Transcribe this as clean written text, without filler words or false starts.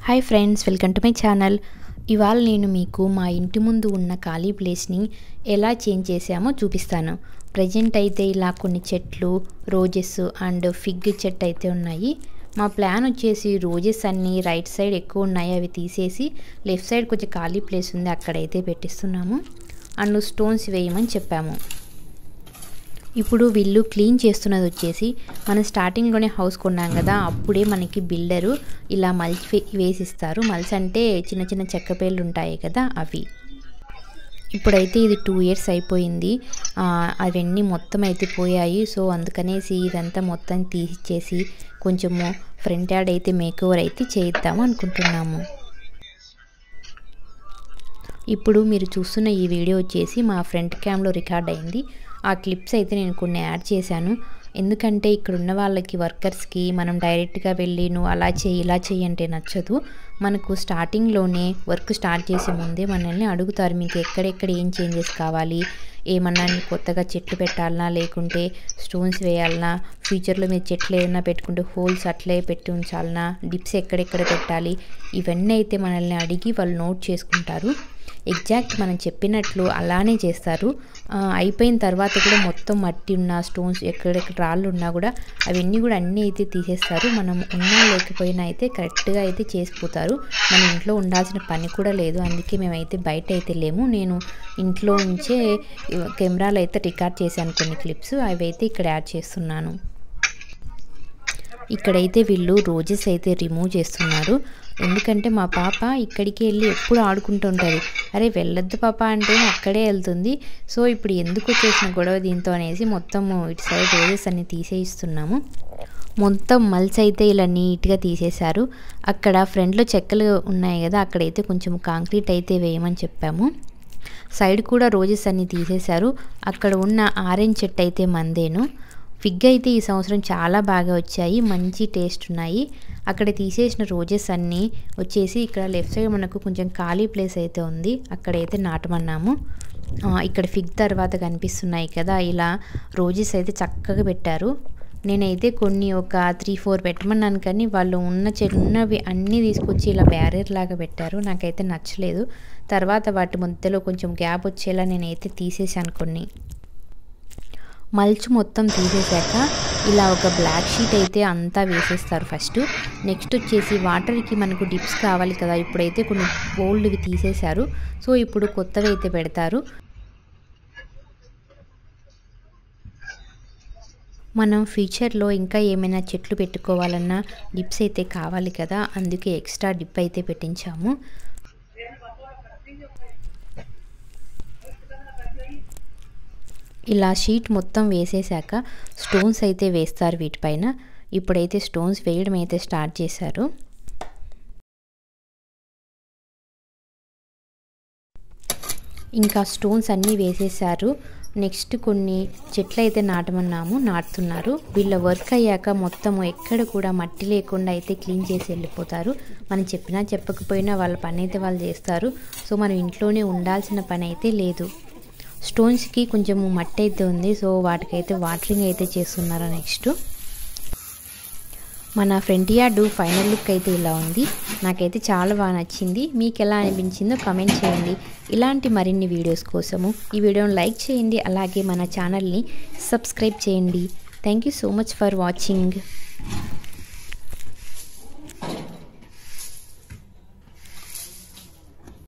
Hi friends, welcome to my channel. ఇవాళ నేను మీకు మా ఇంటి ముందు ఉన్న ఖాళీ ప్లేస్ని ఎలా చేంజ్ చేసామో చూపిస్తాను. ప్రజెంట్ అయితే ఇలా కొన్ని చెట్లు, రోజెస్ అండ్ ఫిగ్ చెట్టు అయితే ఉన్నాయి. మా ప్లాన్ వచ్చేసి రోజెస్ అన్నీ రైట్ సైడ్ ఎక్కువ ఉన్నాయి, అవి తీసేసి లెఫ్ట్ సైడ్ కొంచెం ఖాళీ ప్లేస్ ఉంది, అక్కడైతే పెట్టిస్తున్నాము. అండ్ స్టోన్స్ వేయమని చెప్పాము. ఇప్పుడు వీళ్ళు క్లీన్ చేస్తున్నది వచ్చేసి మనం స్టార్టింగ్లోనే హౌస్ కొన్నాం కదా, అప్పుడే మనకి బిల్డరు ఇలా మల్చి వేసిస్తారు. మల్చి అంటే చిన్న చిన్న చెక్క పేర్లు ఉంటాయి కదా, అవి. ఇప్పుడైతే ఇది 2 years అయిపోయింది, అవన్నీ మొత్తం అయితే పోయాయి. సో అందుకనేసి ఇదంతా మొత్తం తీసేసి కొంచెము ఫ్రంట్ యార్డ్ అయితే మేకోవర్ అయితే చేద్దాము అనుకుంటున్నాము. ఇప్పుడు మీరు చూస్తున్న ఈ వీడియో వచ్చేసి మా ఫ్రంట్ క్యామ్లో రికార్డ్ అయింది. ఆ క్లిప్స్ అయితే నేను కొన్ని యాడ్ చేశాను. ఎందుకంటే ఇక్కడ ఉన్న వాళ్ళకి, వర్కర్స్కి మనం డైరెక్ట్గా వెళ్ళి నువ్వు అలా చేయి ఇలా చేయి అంటే నచ్చదు. మనకు స్టార్టింగ్లోనే వర్క్ స్టార్ట్ చేసే ముందే మనల్ని అడుగుతారు, మీకు ఎక్కడెక్కడ ఏం చేంజెస్ కావాలి, ఏమన్నా కొత్తగా చెట్లు పెట్టాలన్నా లేకుంటే స్టోన్స్ వేయాలన్నా, ఫ్యూచర్లో మీరు చెట్లు ఏదైనా పెట్టుకుంటే హోల్స్ అట్లే పెట్టి ఉంచాలన్నా, డిప్స్ ఎక్కడెక్కడ పెట్టాలి, ఇవన్నీ అయితే మనల్ని అడిగి వాళ్ళు నోట్ చేసుకుంటారు. ఎగ్జాక్ట్ మనం చెప్పినట్లు అలానే చేస్తారు. అయిపోయిన తర్వాత కూడా మొత్తం మట్టి ఉన్న స్టోన్స్ ఎక్కడెక్కడ రాళ్ళు ఉన్నా కూడా అవన్నీ కూడా అన్నీ అయితే తీసేస్తారు. మనం ఉన్నా లేకపోయినా అయితే కరెక్ట్గా అయితే చేసిపోతారు. మన ఇంట్లో ఉండాల్సిన పని కూడా లేదు. అందుకే మేమైతే బయట అయితే లేము. నేను ఇంట్లో నుంచే కెమెరాలో అయితే రికార్డ్ చేశాను కొన్ని క్లిప్స్, అవి అయితే ఇక్కడ యాడ్ చేస్తున్నాను. ఇక్కడైతే వీళ్ళు రోజెస్ అయితే రిమూవ్ చేస్తున్నారు. ఎందుకంటే మా పాప ఇక్కడికి వెళ్ళి ఎప్పుడు ఆడుకుంటూ ఉంటుంది. అరే వెళ్ళొద్దు పాప అంటే అక్కడే వెళ్తుంది. సో ఇప్పుడు ఎందుకు వచ్చేసిన గొడవ దీంతో అనేసి మొత్తం ఇటు సైడ్ రోజెస్ అన్ని తీసేయిస్తున్నాము. మొత్తం మల్స్ అయితే ఇలా నీట్గా తీసేశారు. అక్కడ ఫ్రంట్లో చెక్కలు ఉన్నాయి కదా, అక్కడైతే కొంచెం కాంక్రీట్ అయితే వేయమని చెప్పాము. సైడ్ కూడా రోజెస్ అన్ని తీసేశారు. అక్కడ ఉన్న ఆరెంజ్ చెట్టు అయితే మందేను. ఫిగ్ అయితే ఈ సంవత్సరం చాలా బాగా వచ్చాయి, మంచి టేస్ట్ ఉన్నాయి. అక్కడ తీసేసిన రోజెస్ అన్నీ వచ్చేసి ఇక్కడ లెఫ్ట్ సైడ్ మనకు కొంచెం ఖాళీ ప్లేస్ అయితే ఉంది, అక్కడైతే నాటమన్నాము. ఇక్కడ ఫిగ్ తర్వాత కనిపిస్తున్నాయి కదా, ఇలా రోజెస్ అయితే చక్కగా పెట్టారు. నేనైతే కొన్ని ఒక 3-4 పెట్టమన్నాను, కానీ వాళ్ళు ఉన్నవి అన్నీ తీసుకొచ్చి ఇలా బ్యారియర్ లాగా పెట్టారు. నాకైతే నచ్చలేదు. తర్వాత వాటి మధ్యలో కొంచెం గ్యాప్ వచ్చేలా నేనైతే తీసేసాను కొన్ని. మల్చ్ మొత్తం తీసేశాక ఇలా ఒక బ్లాక్ షీట్ అయితే అంతా వేసేస్తారు ఫస్ట్. నెక్స్ట్ వచ్చేసి వాటర్కి మనకు డిప్స్ కావాలి కదా, ఇప్పుడైతే కొన్ని ఓల్డ్వి తీసేశారు. సో ఇప్పుడు కొత్తవి అయితే పెడతారు. మనం ఫ్యూచర్లో ఇంకా ఏమైనా చెట్లు పెట్టుకోవాలన్నా డిప్స్ అయితే కావాలి కదా, అందుకే ఎక్స్ట్రా డిప్ అయితే పెట్టించాము. ఇలా షీట్ మొత్తం వేసేసాక స్టోన్స్ అయితే వేస్తారు వీటిపైన. ఇప్పుడైతే స్టోన్స్ వేయడం అయితే స్టార్ట్ చేశారు. ఇంకా స్టోన్స్ అన్నీ వేసేసారు. నెక్స్ట్ కొన్ని చెట్లు అయితే నాటుతున్నారు. వీళ్ళ వర్క్ అయ్యాక మొత్తం ఎక్కడ కూడా మట్టి లేకుండా అయితే క్లీన్ చేసి వెళ్ళిపోతారు. మనం చెప్పినా చెప్పకపోయినా వాళ్ళ పని అయితే వాళ్ళు చేస్తారు. సో మనం ఇంట్లోనే ఉండాల్సిన పని అయితే లేదు. స్టోన్స్కి కొంచెం మట్టి అయితే ఉంది, సో వాటికైతే వాటరింగ్ అయితే చేస్తున్నారు. నెక్స్ట్ మన ఫ్రంట్ యార్డ్ ఫైనల్ లుక్ అయితే ఇలా ఉంది. నాకైతే చాలా బాగా నచ్చింది. మీకు ఎలా అనిపించిందో కామెంట్ చేయండి. ఇలాంటి మరిన్ని వీడియోస్ కోసము ఈ వీడియోని లైక్ చేయండి, అలాగే మన ఛానల్ని సబ్స్క్రైబ్ చేయండి. Thank you so much for watching.